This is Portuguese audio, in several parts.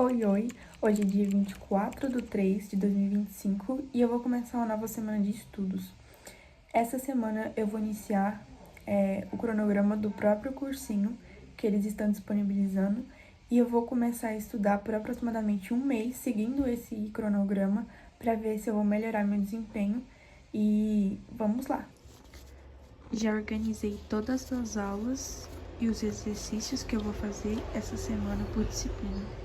Oi, oi! Hoje é dia 24/3/2025 e eu vou começar uma nova semana de estudos. Essa semana eu vou iniciar o cronograma do próprio cursinho que eles estão disponibilizando e eu vou começar a estudar por aproximadamente um mês seguindo esse cronograma para ver se eu vou melhorar meu desempenho e vamos lá! Já organizei todas as aulas e os exercícios que eu vou fazer essa semana por disciplina.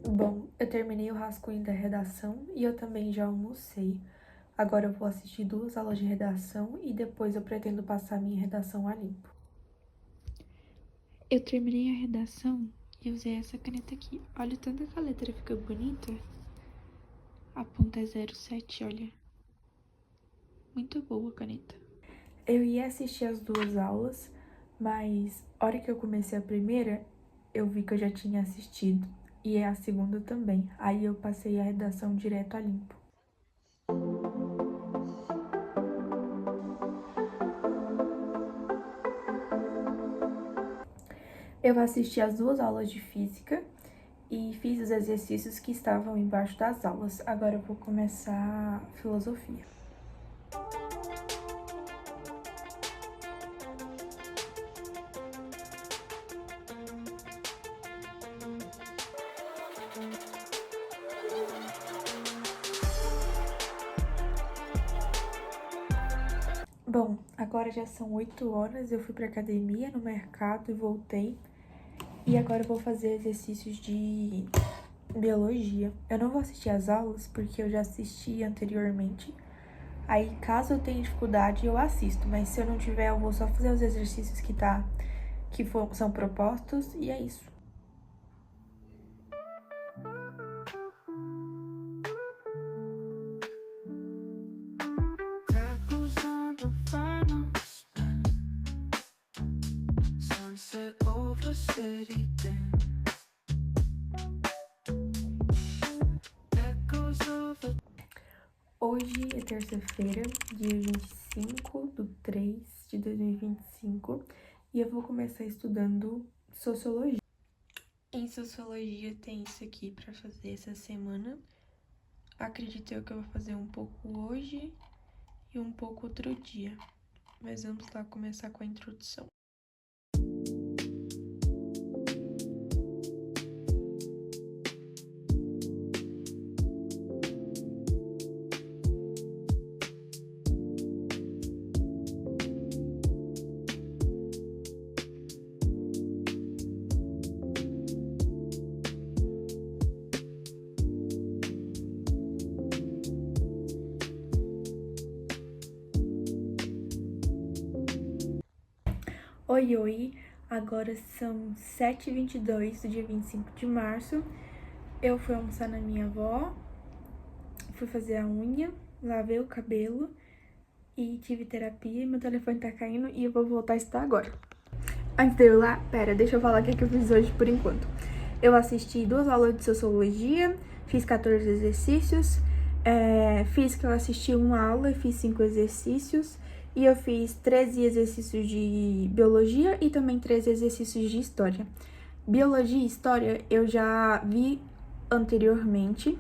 Bom, eu terminei o rascunho da redação e eu também já almocei. Agora eu vou assistir 2 aulas de redação e depois eu pretendo passar minha redação a limpo. Eu terminei a redação e usei essa caneta aqui. Olha o tanto que a letra fica bonita. A ponta é 07, olha. Muito boa a caneta. Eu ia assistir as 2 aulas, mas a hora que eu comecei a primeira, eu vi que eu já tinha assistido. E a segunda também. Aí eu passei a redação direto a limpo. Eu assisti as 2 aulas de física e fiz os exercícios que estavam embaixo das aulas. Agora eu vou começar filosofia. Bom, agora já são 8 horas, eu fui pra academia, no mercado e voltei. E agora eu vou fazer exercícios de biologia. Eu não vou assistir as aulas porque eu já assisti anteriormente. Aí, caso eu tenha dificuldade, eu assisto. Mas se eu não tiver, eu vou só fazer os exercícios que são propostos e é isso. Hoje é terça-feira, dia 25/3/2025, e eu vou começar estudando sociologia. Em sociologia tem isso aqui para fazer essa semana. Acredito eu que eu vou fazer um pouco hoje e um pouco outro dia. Mas vamos lá começar com a introdução. Oi, oi! Agora são 7h22 do dia 25 de março. Eu fui almoçar na minha avó, fui fazer a unha, lavei o cabelo e tive terapia. Meu telefone tá caindo e eu vou voltar a estudar agora. Antes de eu ir lá, deixa eu falar o que eu fiz hoje por enquanto. Eu assisti 2 aulas de sociologia, fiz 14 exercícios. Física eu assisti 1 aula e fiz 5 exercícios. E eu fiz 13 exercícios de biologia e também 13 exercícios de história. Biologia e história eu já vi anteriormente,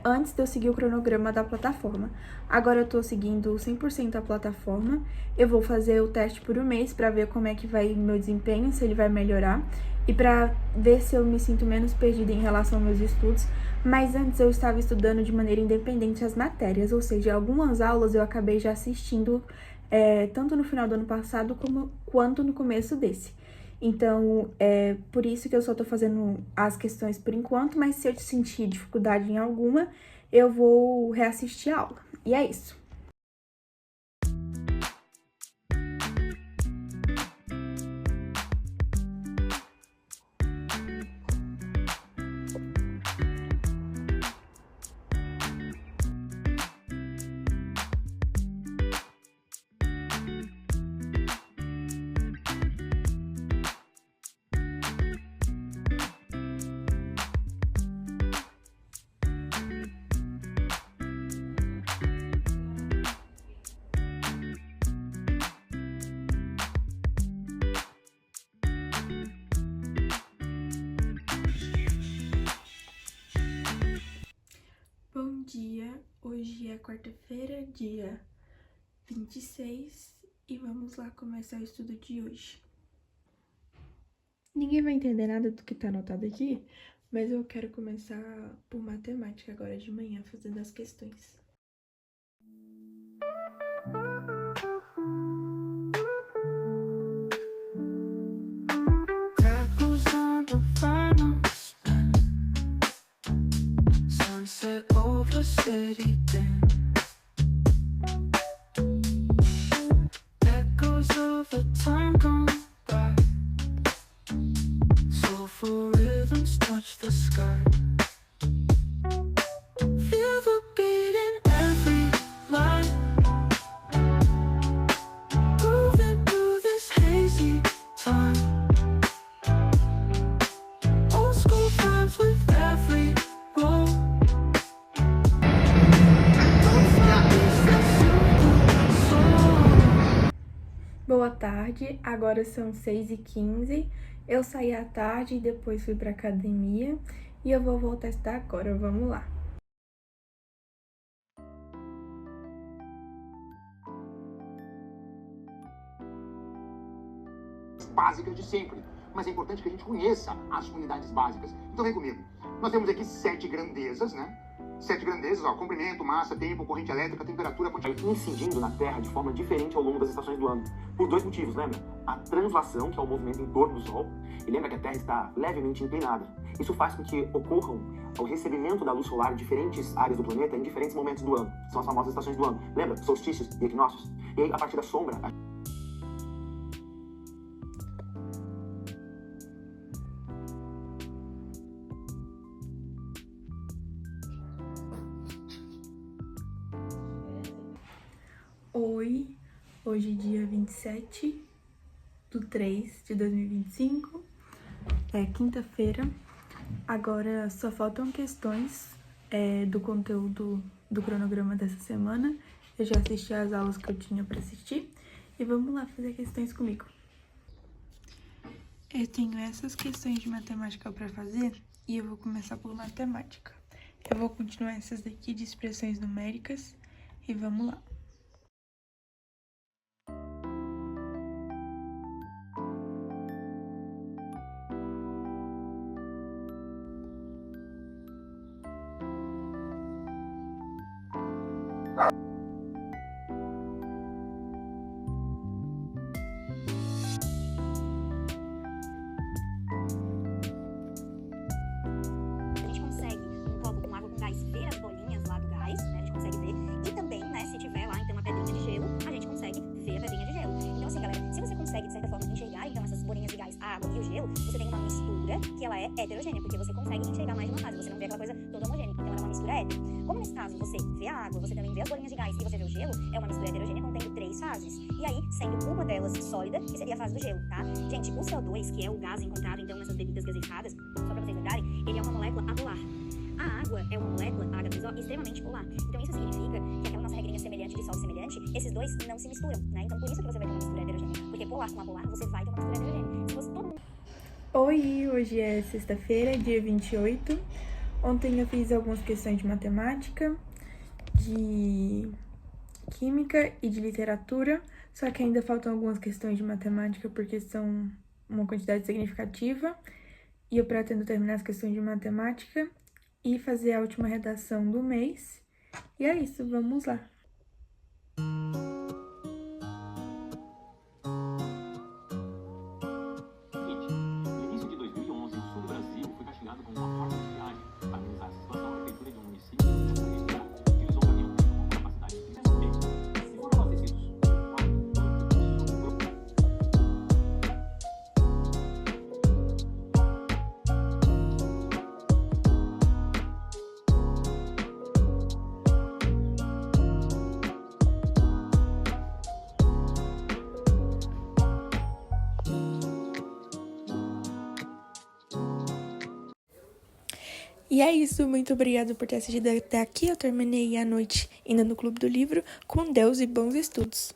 antes de eu seguir o cronograma da plataforma. Agora eu tô seguindo 100% a plataforma. Eu vou fazer o teste por um mês pra ver como é que vai meu desempenho, se ele vai melhorar. E pra ver se eu me sinto menos perdida em relação aos meus estudos. Mas antes eu estava estudando de maneira independente as matérias, ou seja, algumas aulas eu acabei já assistindo tanto no final do ano passado quanto no começo desse. Então, é por isso que eu só tô fazendo as questões por enquanto, mas se eu sentir dificuldade em alguma, eu vou reassistir a aula. E é isso. dia, hoje é quarta-feira, dia 26, e vamos lá começar o estudo de hoje. Ninguém vai entender nada do que tá anotado aqui, mas eu quero começar por matemática agora de manhã, fazendo as questões. City dim. Echoes of a time gone by. Soulful rhythms touch the sky. Feel the beat in every line. Moving through this hazy time. Old school vibes with every roll. Boa tarde, agora são 6h15, eu saí à tarde e depois fui pra academia e eu vou voltar a estudar agora, vamos lá. Básicas de sempre, mas é importante que a gente conheça as unidades básicas. Então vem comigo, nós temos aqui 7 grandezas, né? 7 grandezas, ó, comprimento, massa, tempo, corrente elétrica, temperatura, quantidade. Incidindo na Terra de forma diferente ao longo das estações do ano. Por 2 motivos, lembra? A translação, que é o movimento em torno do Sol, e lembra que a Terra está levemente inclinada. Isso faz com que ocorram o recebimento da luz solar em diferentes áreas do planeta em diferentes momentos do ano. São as famosas estações do ano. Lembra? Solstícios e equinócios. E aí, a partir da sombra... Oi, hoje é dia 27/3/2025, é quinta-feira, agora só faltam questões do conteúdo do cronograma dessa semana. Eu já assisti às aulas que eu tinha para assistir e vamos lá fazer questões comigo. Eu tenho essas questões de matemática para fazer e eu vou começar por matemática. Eu vou continuar essas daqui de expressões numéricas e vamos lá. De certa forma, enxergar então essas bolinhas de gás, a água e o gelo, você tem uma mistura que ela é heterogênea, porque você consegue enxergar mais de uma fase, você não vê aquela coisa toda homogênea, então ela é uma mistura hétero. Como nesse caso você vê a água, você também vê as bolinhas de gás e você vê o gelo, é uma mistura heterogênea contendo 3 fases. E aí, sendo uma delas sólida, que seria a fase do gelo, tá? Gente, o CO2, que é o gás encontrado então nessas bebidas gaseificadas, só pra vocês lembrarem, ele é uma molécula apolar. A água é uma molécula, H2O, extremamente polar. Então isso significa que aquela nossa regrinha semelhante de solo semelhante, esses dois não se misturam, né? Então por isso que você vai ter uma mistura heterogênea. Porque polar com apolar, você vai ter uma mistura heterogênea. Se fosse todo mundo... Oi, hoje é sexta-feira, dia 28. Ontem eu fiz algumas questões de matemática, de química e de literatura, só que ainda faltam algumas questões de matemática porque são uma quantidade significativa. E eu pretendo terminar as questões de matemática e fazer a última redação do mês. E é isso, vamos lá. No início de 2011, o sul do Brasil foi castigado com uma forte estiagem. Para amenizar essa situação, a prefeitura de um município utilizou um caminhão com capacidade de 300 veículos. Se foram abastecidos E é isso, muito obrigada por ter assistido até aqui. Eu terminei a noite indo no Clube do Livro. Com Deus e bons estudos!